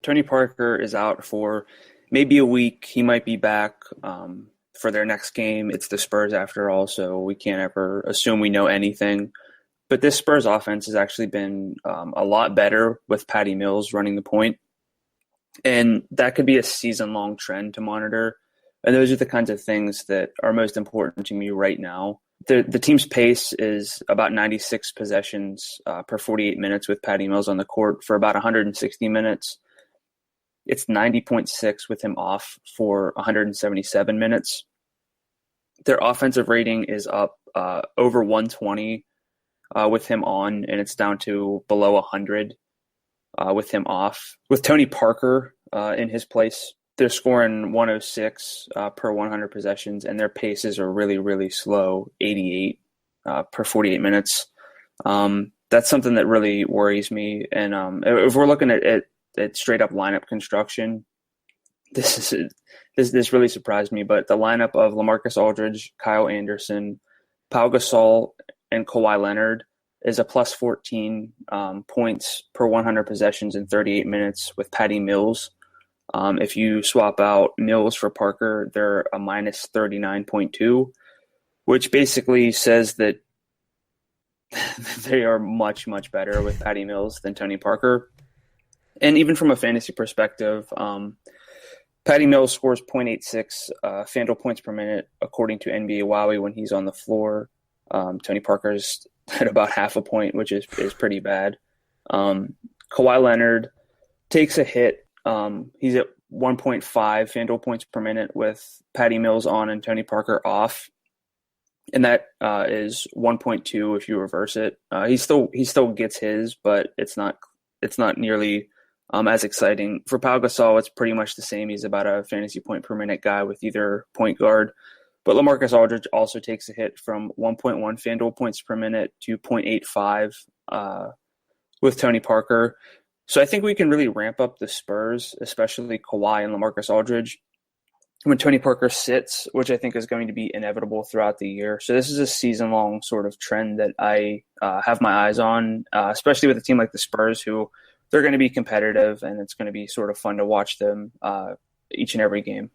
Tony Parker is out for maybe a week. He might be back for their next game. It's the Spurs after all, so we can't ever assume we know anything. But this Spurs offense has actually been a lot better with Patty Mills running the point. And that could be a season-long trend to monitor. And those are the kinds of things that are most important to me right now. The team's pace is about 96 possessions per 48 minutes with Patty Mills on the court for about 160 minutes. It's 90.6 with him off for 177 minutes. Their offensive rating is up over 120 with him on, and it's down to below 100 with him off. With Tony Parker in his place, they're scoring 106 per 100 possessions, and their paces are really, really slow, 88 per 48 minutes. That's something that really worries me. And if we're looking at straight-up lineup construction, this really surprised me. But the lineup of LaMarcus Aldridge, Kyle Anderson, Pau Gasol, and Kawhi Leonard is a plus 14 points per 100 possessions in 38 minutes with Patty Mills. If you swap out Mills for Parker, they're a minus 39.2, which basically says that they are much, much better with Patty Mills than Tony Parker. And even from a fantasy perspective, Patty Mills scores 0.86 FanDuel points per minute, according to NBA Wowie, when he's on the floor. Tony Parker's at about half a point, which is pretty bad. Kawhi Leonard takes a hit. He's at 1.5 FanDuel points per minute with Patty Mills on and Tony Parker off. And that is 1.2 if you reverse it. He still gets his, but it's not nearly as exciting. For Pau Gasol, it's pretty much the same. He's about a fantasy point per minute guy with either point guard. But LaMarcus Aldridge also takes a hit from 1.1 FanDuel points per minute to 0.85 with Tony Parker. So I think we can really ramp up the Spurs, especially Kawhi and LaMarcus Aldridge, when Tony Parker sits, which I think is going to be inevitable throughout the year. So this is a season-long sort of trend that I have my eyes on, especially with a team like the Spurs, who they're going to be competitive, and it's going to be sort of fun to watch them each and every game.